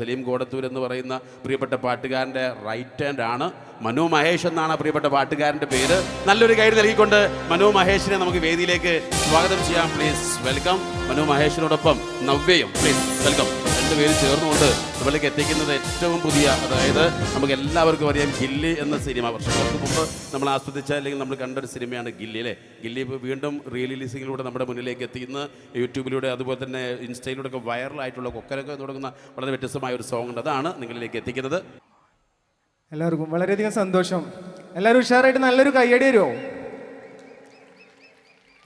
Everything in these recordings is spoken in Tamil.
സലീം കോടത്തൂർ എന്ന് പറയുന്ന പ്രിയപ്പെട്ട പാട്ടുകാരൻ്റെ റൈറ്റ് ഹാൻഡ് ആണ്. മനു മഹേഷ് എന്നാണ് പ്രിയപ്പെട്ട പാട്ടുകാരൻ്റെ പേര്. നല്ലൊരു ഗൈഡ് നൽകിക്കൊണ്ട് മനു മഹേഷിനെ നമുക്ക് വേദിയിലേക്ക് സ്വാഗതം ചെയ്യാം. Please welcome. മനു മഹേഷിനോടൊപ്പം നവ്യയും പ്ലീസ് വെൽക്കം. രണ്ടുപേരും ചേർന്നുകൊണ്ട് നമ്മളിലേക്ക് എത്തിക്കുന്നത് ഏറ്റവും പുതിയ, അതായത് നമുക്ക് എല്ലാവർക്കും അറിയാം ഗില്ലി എന്ന സിനിമ. വർഷങ്ങൾക്ക് മുമ്പ് നമ്മൾ ആസ്വദിച്ച അല്ലെങ്കിൽ നമ്മൾ കണ്ടൊരു സിനിമയാണ് ഗില്ലി അല്ലേ. ഗില്ലി ഇപ്പോൾ വീണ്ടും റിലീസിങ്ങിലൂടെ നമ്മുടെ മുന്നിലേക്ക് എത്തിക്കുന്ന യൂട്യൂബിലൂടെ അതുപോലെ തന്നെ ഇൻസ്റ്റയിലൂടെ ഒക്കെ വൈറലായിട്ടുള്ള കൊക്കരൊക്കെ തുടങ്ങുന്ന വളരെ വ്യത്യസ്തമായ ഒരു സോങ് ഉണ്ട്. അതാണ് നിങ്ങളിലേക്ക് എത്തിക്കുന്നത്. എല്ലാവർക്കും വളരെയധികം സന്തോഷം. എല്ലാവരും ഉഷാറായിട്ട് നല്ലൊരു കയ്യടി തരുമോ?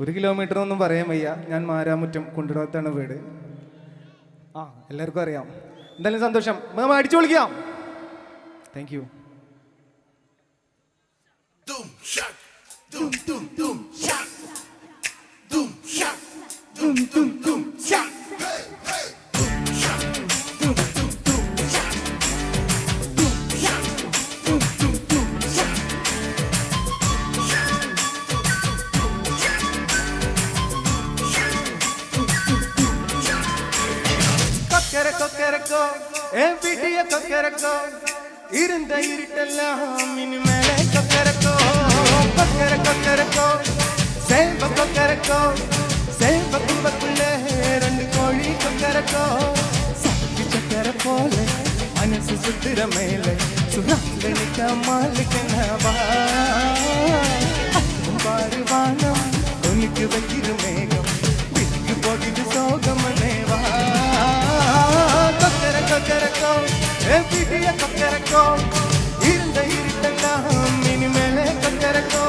1 കിലോമീറ്റർ ഒന്നും പറയാൻ വയ്യ. ഞാൻ മാരാമുറ്റം കുണ്ടിടത്താണ് വീട്. എല്ലാവർക്കും അറിയാം. എന്തായാലും സന്തോഷം. മാം അടിച്ചു വിളിക്കാം. Thank you. கொக்கரக்கோ எம்பிடிய கொக்கரக்கோ இருந்த இருட்டெல்லாம் இனிமேலே கொக்கரக்கோ கொக்கரக்கோ சேவ கொக்கரக்கோ சேவ குவக்குள்ளே 2 கோழி கொக்கரக்கோ சக்கி சக்கர போல மனசு சுத்துற மேலே சுராங்க நிக்காமலுக்கனவா பாரு வானம் உனக்கு வைக்கிற மேகம் விட்டு போகிது சோகமனேவா கொக்கரக்கோ எம்பிடிய கொக்கரக்கோ இருந்த இருட்டெல்லாம் இனிமேலே கொக்கரக்கோ.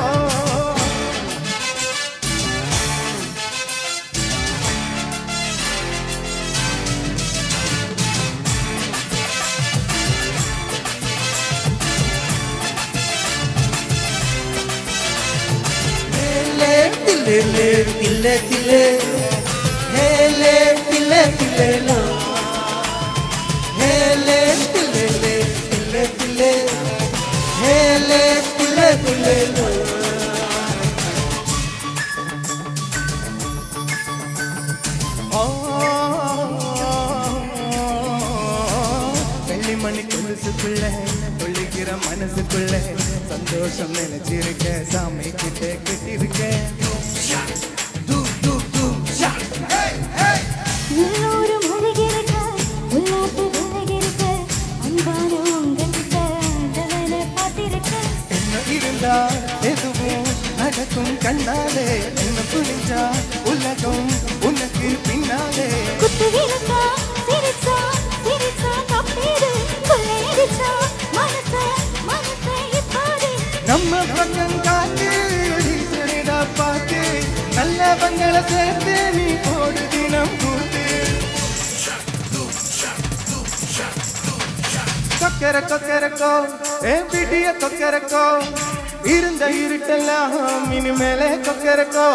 தில்லே தில்லே தில்லே ஹேலே தில்லே தில்லே லோ ஹேலே தில்லே தில்லே தில்லே ஹேலே தில்லே தில்லே லோ. வெள்ளிமணி கொலுசுக்குள்ள தொழிக்கிற மனசுக்குள்ள சந்தோஷம் நினைச்சிருக்க சாமி கிட்ட கிட்டிருக்க. இருந்தா எதுவும் நடக்கும் கண்ணாலே என்ன புரிஞ்சா உலகம் உனக்கு பின்னாலே நம்ம பக்கம் காத்து பார்த்து நல்ல பங்களை சேர்த்து நீ போடு தினம் கூத்து. கொக்கரக்கோ எம்பிடிய கொக்கரக்கோ இருந்த இருட்டெல்லாம் இனிமேலே கொக்கரக்கோ.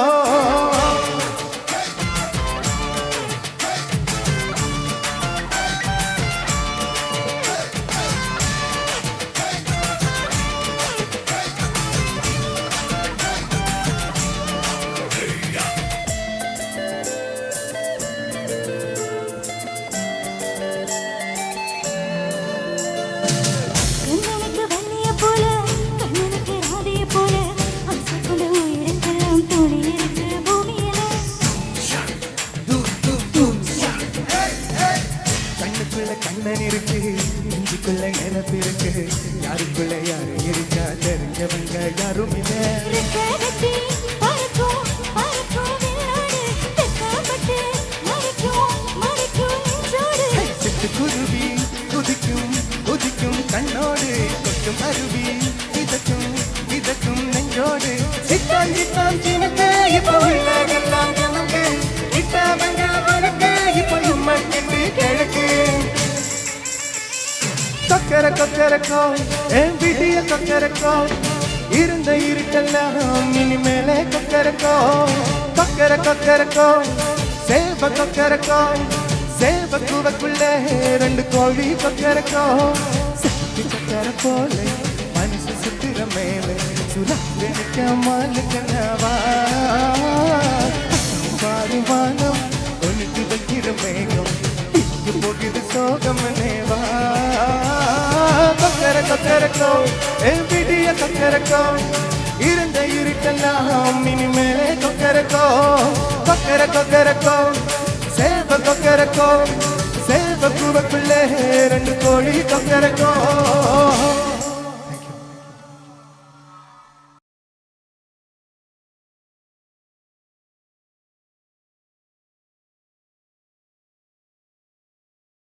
கண்ணன் இருக்கு நெஞ்சுக்குள்ள நினைப்பு இருக்கு யாருக்குள்ள யாரு இருக்கா தெரிஞ்சவங்க யாரும் இல்லை. சிட்டுக்குருவி குதிக்கும் குதிக்கும் கண்ணோடு கொட்டும் அருவி இதக்கும் இதக்கும் நெஞ்சோடு சிட்டான் சிட்டான் சினக்கு இப்போ எல்லாம் நமக்கு இட்டாவங்க உனக்கு இப்போ உம்மக்கு கிழக்கு. கொக்கரக்கோ எம்பிடிய கொக்கரக்கோ இருந்த இருட்டெல்லாம் இனிமேலே கொக்கரக்கோ கொக்கரக்கோ சேவ கொக்கரக்கோ சேவ குவக்குள்ளே 2 கோழி கொக்கரக்கோ சக்கி சக்கர போல மனசு சுத்துற மேலே சுராங்க நிக்காமலுக்கனவா பாரு வானம் உனக்கு வைக்கிற மேகம் போகுது சோகமனே வா கொக்கர கொக்கரக்கோ என் விடிய கொக்கரக்கோ இருந்த இருட்டெல்லாம் இனிமேலே கொக்கரக்கோ கொக்கர கொக்கரக்கோ சேவ கொக்கரக்கோ சேவ கூவக்குள்ளே 2 கோழி கொக்கரக்கோ